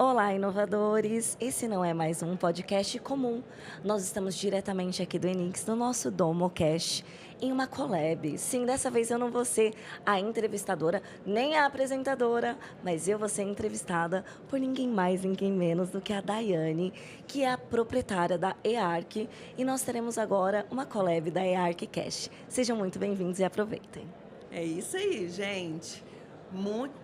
Olá, inovadores! Esse não é mais um podcast comum. Nós estamos diretamente aqui do Enix, no nosso DomoCast, em uma collab. Sim, dessa vez eu não vou ser a entrevistadora, nem a apresentadora, mas eu vou ser entrevistada por ninguém mais, ninguém menos do que a Daiane, que é a proprietária da EARC, e nós teremos agora uma collab da EARC Cast. Sejam muito bem-vindos e aproveitem. É isso aí, gente.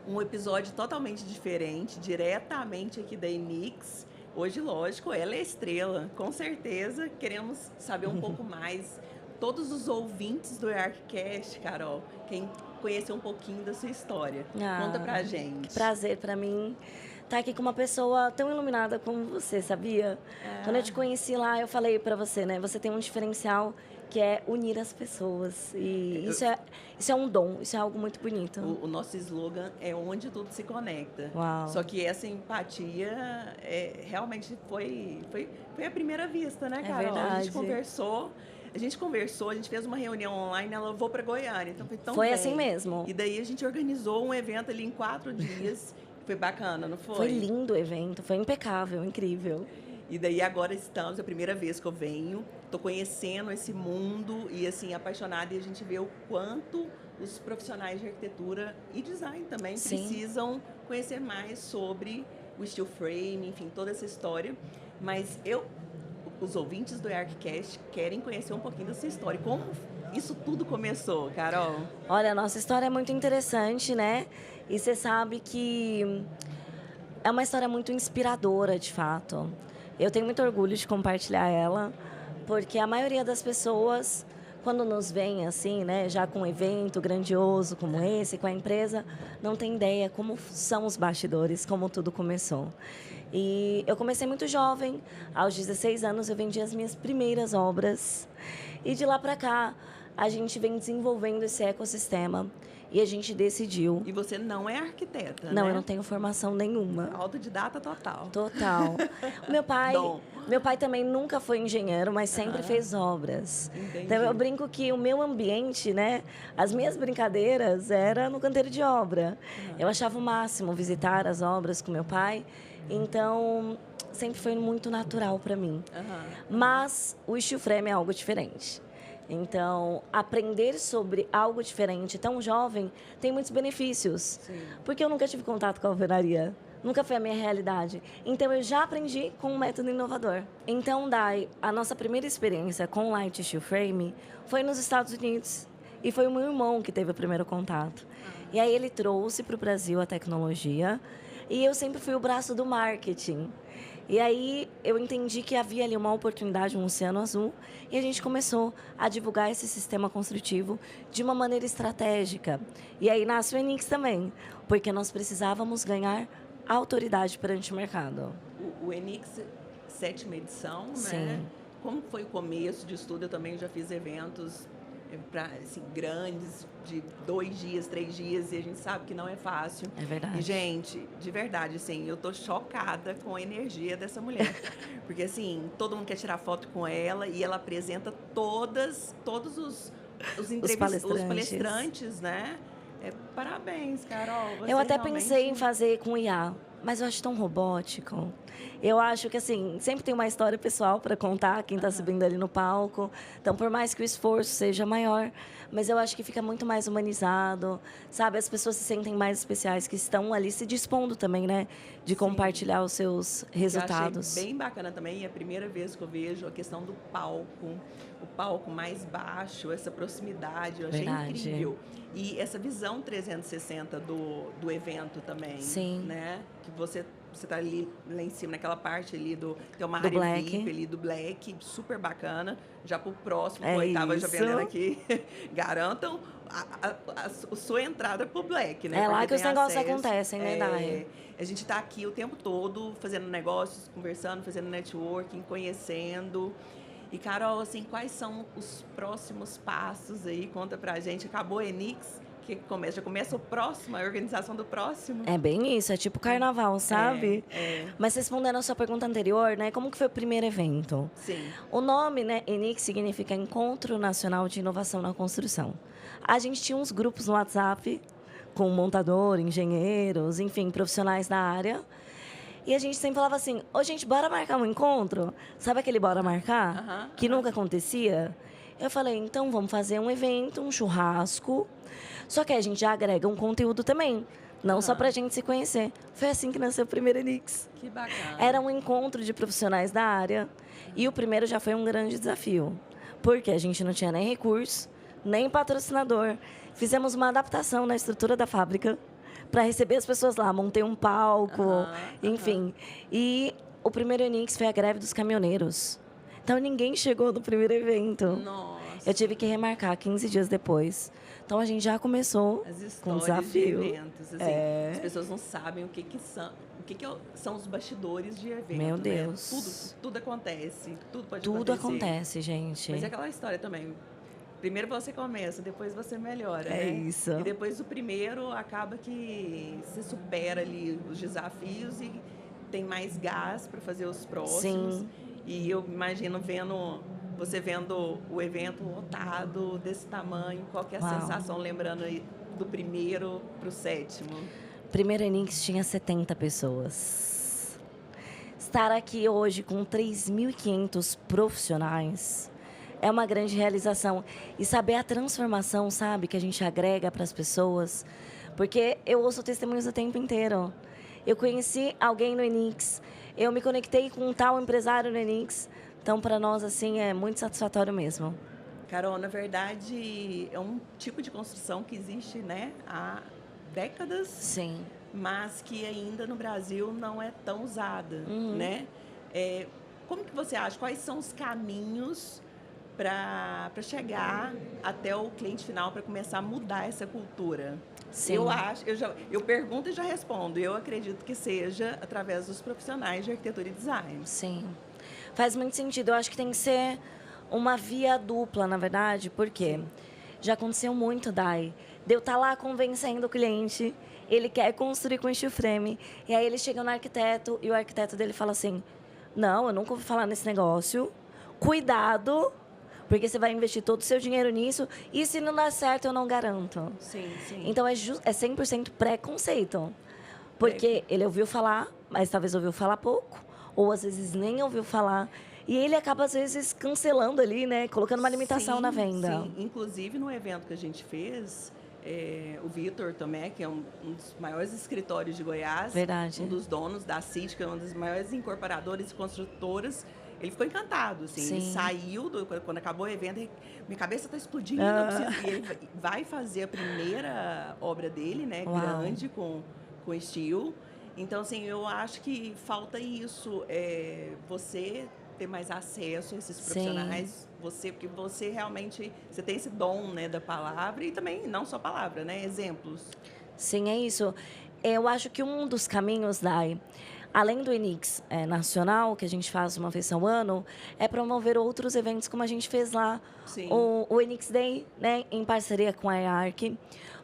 Um episódio totalmente diferente, diretamente aqui da Enix. Hoje, lógico, ela é a estrela. Com certeza, queremos saber um pouco mais. Todos os ouvintes do EARCcast, Carol, quem conhecer um pouquinho da sua história. Conta pra gente. Prazer pra mim estar aqui com uma pessoa tão iluminada como você, sabia? Quando eu te conheci lá, eu falei pra você, né? Você tem um diferencial que é unir as pessoas. E isso é um dom, isso é algo muito bonito. O nosso slogan é onde tudo se conecta. Uau. Só que essa empatia realmente foi à primeira vista, né, Carol? Verdade. A gente conversou, a gente fez uma reunião online, ela levou para Goiânia, então foi tão Foi bem. assim mesmo. E daí a gente organizou um evento ali em 4 dias, foi bacana, não foi? Foi lindo o evento, foi impecável, incrível. E daí agora estamos, é a primeira vez que eu venho, estou conhecendo esse mundo e assim, apaixonada, e a gente vê o quanto os profissionais de arquitetura e design também precisam conhecer mais sobre o steel frame, enfim, toda essa história. Mas os ouvintes do EARCcast querem conhecer um pouquinho dessa história. Como isso tudo começou, Carol? Olha, a nossa história é muito interessante, né? E você sabe que é uma história muito inspiradora, de fato. Eu tenho muito orgulho de compartilhar ela, porque a maioria das pessoas, quando nos vem assim, né, já com um evento grandioso como esse, com a empresa, não tem ideia como são os bastidores, como tudo começou. E eu comecei muito jovem, aos 16 anos eu vendi as minhas primeiras obras. E de lá para cá, a gente vem desenvolvendo esse ecossistema. E a gente decidiu... E você não é arquiteta, Não, né? eu não tenho formação nenhuma. Autodidata total. Total. Meu pai também nunca foi engenheiro, mas sempre fez obras. Entendi. Então eu brinco que o meu ambiente, né, as minhas brincadeiras era no canteiro de obra. Eu achava o máximo visitar as obras com meu pai. Então sempre foi muito natural para mim. Mas o steel frame é algo diferente. Então, aprender sobre algo diferente tão jovem tem muitos benefícios. Sim. Porque eu nunca tive contato com a alvenaria. Nunca foi a minha realidade. Então, eu já aprendi com um método inovador. Então, Dai, a nossa primeira experiência com Light Steel Frame foi nos Estados Unidos. E foi o meu irmão que teve o primeiro contato. E aí, ele trouxe para o Brasil a tecnologia. E eu sempre fui o braço do marketing. E aí eu entendi que havia ali uma oportunidade, um oceano azul, e a gente começou a divulgar esse sistema construtivo de uma maneira estratégica. E aí nasce o Enix também, porque nós precisávamos ganhar autoridade perante o mercado. O Enix, 7ª edição, Sim. né? Como foi o começo de estudo? Eu também já fiz eventos assim, grandes, de 2 dias, 3 dias, e a gente sabe que não é fácil. É verdade. E, gente, de verdade, assim, eu tô chocada com a energia dessa mulher. Porque, assim, todo mundo quer tirar foto com ela e ela apresenta todos os palestrantes, né? Parabéns, Carol. Você eu até realmente... pensei em fazer com IA, mas eu acho tão robótico. Eu acho que, assim, sempre tem uma história pessoal para contar, quem está subindo ali no palco. Então, por mais que o esforço seja maior, mas eu acho que fica muito mais humanizado, sabe? As pessoas se sentem mais especiais, que estão ali se dispondo também, né? De compartilhar os seus resultados. Eu achei bem bacana também, é a primeira vez que eu vejo a questão do palco. O palco mais baixo, essa proximidade, eu achei incrível. E essa visão 360 do evento também. Sim. Né? Que você está ali lá em cima, naquela parte ali tem uma do área Black. VIP ali do Black, super bacana. Já pro próximo, É oitava, já isso. vendendo aqui, garantam a sua entrada pro Black, né? É lá Porque que os tem negócios acesso. acontecem, né, Dai? A gente está aqui o tempo todo fazendo negócios, conversando, fazendo networking, conhecendo. E, Carol, assim, quais são os próximos passos aí? Conta pra gente. Acabou a Enix, já começa a organização do próximo? É bem isso, é tipo carnaval, sabe? É. Mas respondendo a sua pergunta anterior, né? Como que foi o primeiro evento? Sim. O nome, né, Enix, significa Encontro Nacional de Inovação na Construção. A gente tinha uns grupos no WhatsApp com montador, engenheiros, enfim, profissionais da área. E a gente sempre falava assim, ô gente, bora marcar um encontro? Sabe aquele bora marcar? Que nunca acontecia? Eu falei, então vamos fazer um evento, um churrasco. Só que a gente já agrega um conteúdo também. Não só pra gente se conhecer. Foi assim que nasceu o primeiro Enix. Que bacana. Era um encontro de profissionais da área. E o primeiro já foi um grande desafio. Porque a gente não tinha nem recurso, nem patrocinador. Fizemos uma adaptação na estrutura da fábrica para receber as pessoas lá. Montei um palco, enfim. E o primeiro Enix foi a greve dos caminhoneiros. Então, ninguém chegou no primeiro evento. Nossa. Eu tive que remarcar 15 dias depois. Então, a gente já começou com desafio. De eventos, assim, as pessoas não sabem o que são, são os bastidores de evento. Meu Deus. Né? Tudo acontece, tudo pode Tudo acontecer. acontece, gente. Mas é aquela história também. Primeiro você começa, depois você melhora, É né? isso. E depois o primeiro acaba que você supera ali os desafios e tem mais gás para fazer os próximos. Sim. E eu imagino você vendo o evento lotado desse tamanho, qual que é a sensação, lembrando aí do primeiro para o sétimo? Primeiro Enix tinha 70 pessoas. Estar aqui hoje com 3.500 profissionais é uma grande realização. E saber a transformação, sabe, que a gente agrega para as pessoas. Porque eu ouço testemunhos o tempo inteiro. Eu conheci alguém no Enix, eu me conectei com um tal empresário no Enix. Então, para nós, assim, é muito satisfatório mesmo. Carol, na verdade, é um tipo de construção que existe, né, há décadas. Sim. Mas que ainda no Brasil não é tão usada, né? Como que você acha? Quais são os caminhos para chegar até o cliente final, para começar a mudar essa cultura? Sim. Eu pergunto e já respondo. Eu acredito que seja através dos profissionais de arquitetura e design. Sim. Faz muito sentido. Eu acho que tem que ser uma via dupla, na verdade, porque já aconteceu muito, Dai. De eu estar lá convencendo o cliente, ele quer construir com steel frame, e aí ele chega no arquiteto e o arquiteto dele fala assim, não, eu nunca ouvi falar nesse negócio, cuidado, porque você vai investir todo o seu dinheiro nisso, e se não dar certo, eu não garanto. Sim, sim. Então, é 100% preconceito. Porque ele ouviu falar, mas talvez ouviu falar pouco, ou às vezes nem ouviu falar. E ele acaba, às vezes, cancelando ali, né? Colocando uma limitação na venda. Sim, inclusive no evento que a gente fez, o Vitor Tomé, que é um dos maiores escritórios de Goiás. Verdade. Um dos donos da CIT, que é uma das maiores incorporadoras e construtoras. Ele ficou encantado, assim. Sim. Ele saiu, quando acabou o evento, minha cabeça está explodindo. E ele vai fazer a primeira obra dele, né? Uau. Grande, com steel. Então, assim, eu acho que falta isso. Você ter mais acesso a esses profissionais, porque você realmente, você tem esse dom, né, da palavra e também, não só palavra, né, exemplos. Sim, é isso. Eu acho que um dos caminhos, Dai, além do Enix nacional, que a gente faz uma vez ao ano, é promover outros eventos, como a gente fez lá, o Enix Day, né, em parceria com a EARC,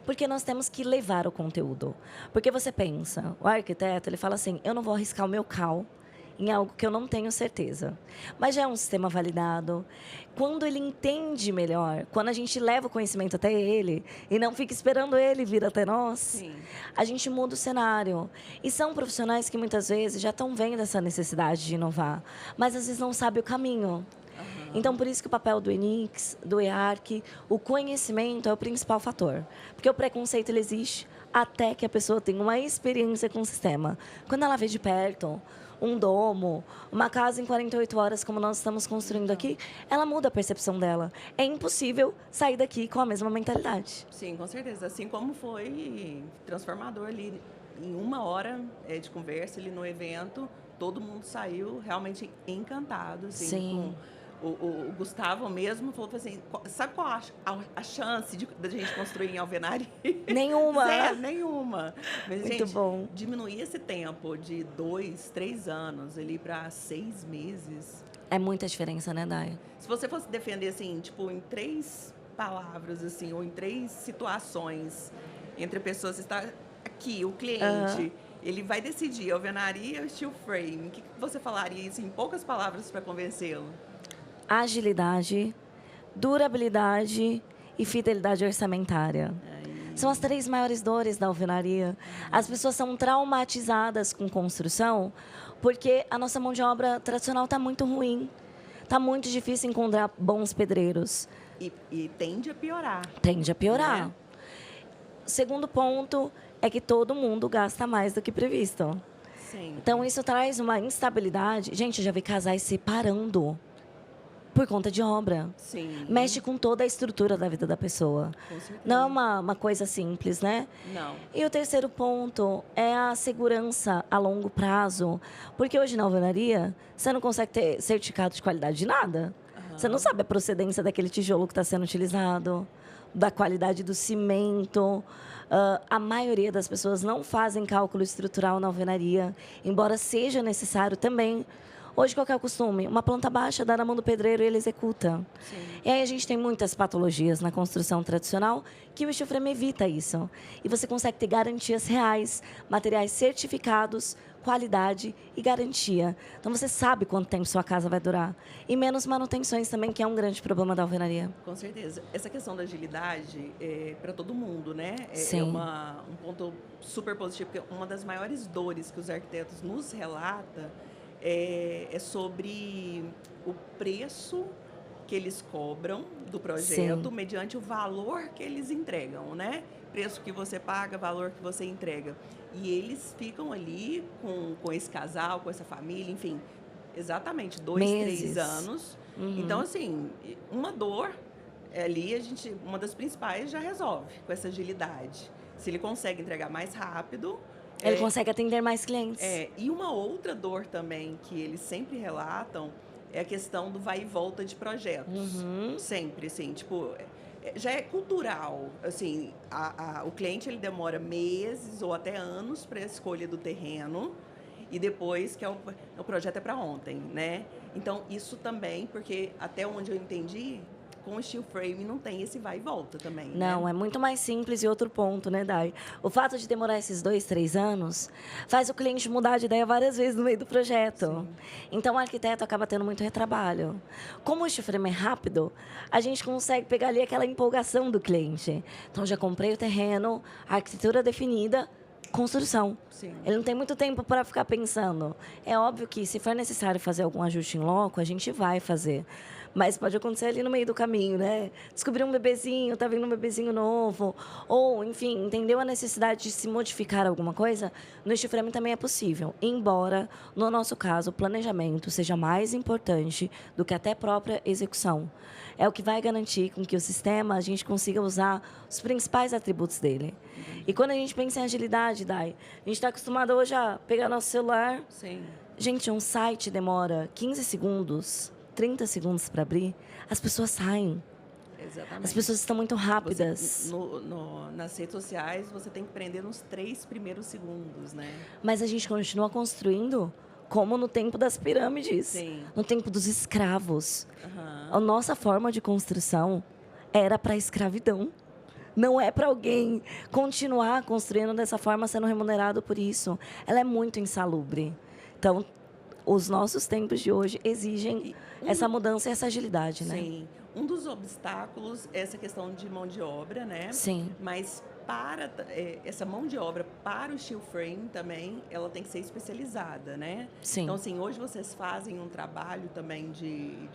porque nós temos que levar o conteúdo. Porque você pensa, o arquiteto, ele fala assim, eu não vou arriscar o meu CAL em algo que eu não tenho certeza. Mas já é um sistema validado. Quando ele entende melhor, quando a gente leva o conhecimento até ele e não fica esperando ele vir até nós, a gente muda o cenário. E são profissionais que muitas vezes já estão vendo essa necessidade de inovar, mas às vezes não sabem o caminho. Então, por isso que o papel do Enix, do EARC, o conhecimento é o principal fator. Porque o preconceito ele existe até que a pessoa tenha uma experiência com o sistema. Quando ela vê de perto um domo, uma casa em 48 horas, como nós estamos construindo aqui, ela muda a percepção dela. É impossível sair daqui com a mesma mentalidade. Sim, com certeza. Assim como foi transformador ali, em 1 hora de conversa ali no evento, todo mundo saiu realmente encantado. Assim, Sim. O Gustavo mesmo falou assim, sabe qual a chance da gente construir em alvenaria? Nenhuma. Zero, nenhuma. Mas, muito gente, bom. Diminuir esse tempo de 2, 3 anos ali para 6 meses. É muita diferença, né, Dai? Se você fosse defender, assim, tipo, em 3 palavras, assim, ou em 3 situações, entre pessoas, está aqui, o cliente, ele vai decidir alvenaria ou steel frame. O que você falaria isso em poucas palavras para convencê-lo? Agilidade, durabilidade e fidelidade orçamentária. São as 3 maiores dores da alvenaria. As pessoas são traumatizadas com construção porque a nossa mão de obra tradicional está muito ruim. Está muito difícil encontrar bons pedreiros. E tende a piorar. Tende a piorar. Né? Segundo ponto é que todo mundo gasta mais do que previsto. Sim. Então, isso traz uma instabilidade. Gente, eu já vi casais separando por conta de obra. Sim. Mexe com toda a estrutura da vida da pessoa. Com certeza. Não é uma coisa simples, né? Não. E o terceiro ponto é a segurança a longo prazo. Porque hoje na alvenaria, você não consegue ter certificado de qualidade de nada. Você não sabe a procedência daquele tijolo que está sendo utilizado, da qualidade do cimento. A maioria das pessoas não fazem cálculo estrutural na alvenaria, embora seja necessário também. Hoje, qual que é o costume? Uma planta baixa, dá na mão do pedreiro e ele executa. Sim. E aí a gente tem muitas patologias na construção tradicional que o steel frame evita isso. E você consegue ter garantias reais, materiais certificados, qualidade e garantia. Então, você sabe quanto tempo sua casa vai durar. E menos manutenções também, que é um grande problema da alvenaria. Com certeza. Essa questão da agilidade é para todo mundo, né? Sim. É um ponto super positivo, porque uma das maiores dores que os arquitetos nos relatam é sobre o preço que eles cobram do projeto, Sim. mediante o valor que eles entregam, né? Preço que você paga, valor que você entrega. E eles ficam ali com esse casal, com essa família, enfim, exatamente 2, 3 anos. Então, assim, uma dor ali, uma das principais já resolve com essa agilidade. Se ele consegue entregar mais rápido, ele consegue atender mais clientes. E uma outra dor também que eles sempre relatam é a questão do vai e volta de projetos. Sempre, assim, tipo, já é cultural. Assim, o cliente ele demora meses ou até anos para a escolha do terreno e depois que o projeto é para ontem, né? Então, isso também, porque até onde eu entendi, com o steel frame não tem esse vai e volta também. Não, né? é muito mais simples. E outro ponto, né, Dai? O fato de demorar esses 2, 3 anos faz o cliente mudar de ideia várias vezes no meio do projeto. Sim. Então, o arquiteto acaba tendo muito retrabalho. Como o steel frame é rápido, a gente consegue pegar ali aquela empolgação do cliente. Então, já comprei o terreno, a arquitetura definida, construção. Sim. Ele não tem muito tempo para ficar pensando. É óbvio que, se for necessário fazer algum ajuste em loco, a gente vai fazer. Mas pode acontecer ali no meio do caminho, né? Descobrir um bebezinho, tá vindo um bebezinho novo. Ou, enfim, entendeu a necessidade de se modificar alguma coisa? No steel frame também é possível. Embora, no nosso caso, o planejamento seja mais importante do que até a própria execução. É o que vai garantir com que o sistema, a gente consiga usar os principais atributos dele. E quando a gente pensa em agilidade, Dai, a gente está acostumado hoje a pegar nosso celular. Sim. Gente, um site demora 15 segundos, 30 segundos para abrir, as pessoas saem. Exatamente. As pessoas estão muito rápidas. Nas redes sociais, você tem que prender nos 3 primeiros segundos, né? Mas a gente continua construindo como no tempo das pirâmides. Sim. No tempo dos escravos. Uhum. A nossa forma de construção era para a escravidão. Não é para alguém continuar construindo dessa forma, sendo remunerado por isso. Ela é muito insalubre. Então, os nossos tempos de hoje exigem essa mudança e essa agilidade, né? Sim. Um dos obstáculos é essa questão de mão de obra, né? Sim. Mas essa mão de obra para o steel frame também, ela tem que ser especializada, né? Sim. Então, assim, hoje vocês fazem um trabalho também de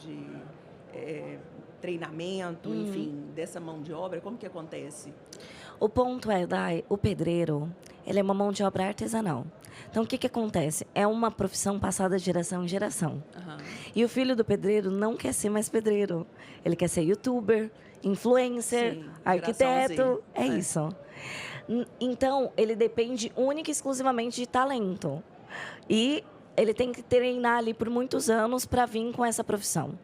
treinamento, enfim, dessa mão de obra. Como que acontece? O ponto é, Dai, o pedreiro, ele é uma mão de obra artesanal. Então, o que acontece? É uma profissão passada de geração em geração. Uhum. E o filho do pedreiro não quer ser mais pedreiro. Ele quer ser youtuber, influencer, Sim, arquiteto. geração Z. É isso. Então, ele depende única e exclusivamente de talento. E ele tem que treinar ali por muitos anos para vir com essa profissão.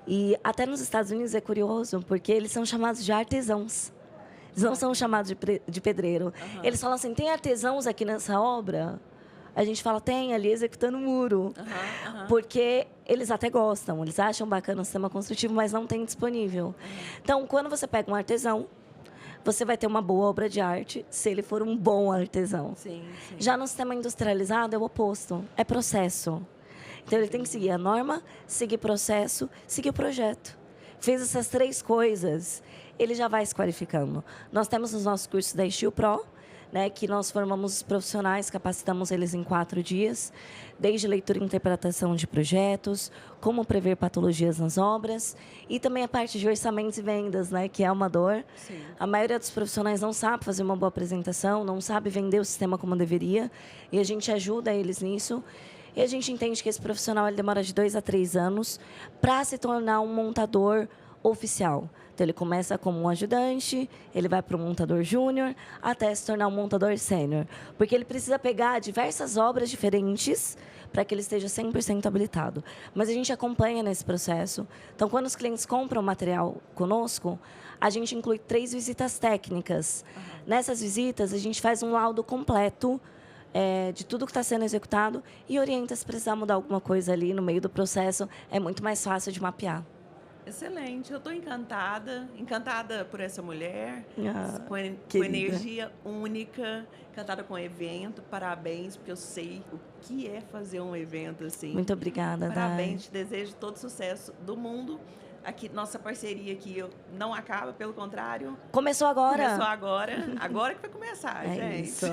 E até nos Estados Unidos é curioso, porque eles são chamados de artesãos. Eles não são chamados de pedreiro. Uhum. Eles falam assim, tem artesãos aqui nessa obra? A gente fala, tem, ali executando o muro. Porque eles até gostam, eles acham bacana o sistema construtivo, mas não tem disponível. Então, quando você pega um artesão, você vai ter uma boa obra de arte, se ele for um bom artesão. Sim, sim. Já no sistema industrializado, é o oposto, é processo. Então, ele tem que seguir a norma, seguir processo, seguir o projeto. Fez essas 3 coisas, ele já vai se qualificando. Nós temos os nossos cursos da Steel Pro, né, que nós formamos os profissionais, capacitamos eles em 4 dias, desde leitura e interpretação de projetos, como prever patologias nas obras, e também a parte de orçamentos e vendas, né, que é uma dor. Sim. A maioria dos profissionais não sabe fazer uma boa apresentação, não sabe vender o sistema como deveria, e a gente ajuda eles nisso. E a gente entende que esse profissional ele demora de 2 a 3 anos para se tornar um montador oficial. Então, ele começa como um ajudante, ele vai para um montador júnior, até se tornar um montador sênior. Porque ele precisa pegar diversas obras diferentes para que ele esteja 100% habilitado. Mas a gente acompanha nesse processo. Então, quando os clientes compram material conosco, a gente inclui 3 visitas técnicas. Nessas visitas, a gente faz um laudo completo de tudo que está sendo executado e orienta se precisar mudar alguma coisa ali no meio do processo. É muito mais fácil de mapear. Excelente, eu estou encantada por essa mulher, com energia única, encantada com o evento, parabéns, porque eu sei o que é fazer um evento assim. Muito obrigada, Parabéns, te desejo todo o sucesso do mundo. Aqui, nossa parceria aqui não acaba, pelo contrário. Começou agora. Agora que vai começar, gente. Isso.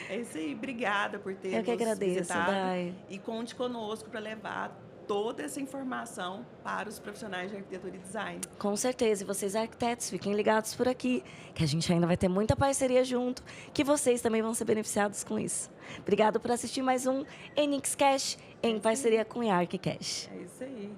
É isso aí, obrigada por ter Eu que agradeço, visitado. Dai. E conte conosco para levar toda essa informação para os profissionais de arquitetura e design. Com certeza. E vocês, arquitetos, fiquem ligados por aqui, que a gente ainda vai ter muita parceria junto, que vocês também vão ser beneficiados com isso. Obrigado por assistir mais um Enix Cash em parceria com o Arquicash. É isso aí.